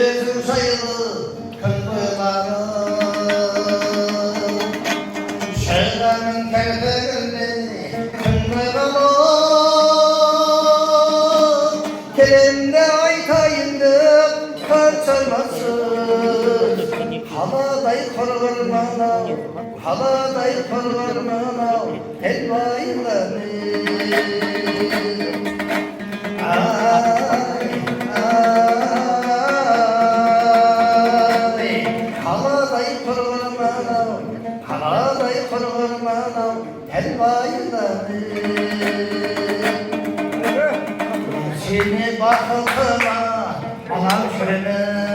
Özüm sayılı kırmızıları Şehranın kerteğinde kırmızılı Telimde aytayında kar çarmasın Haladay korvarmana, haladay korvarmana Elbayılanı Haladay korvarmana Elbayılanı Seni bakıma anam şöyle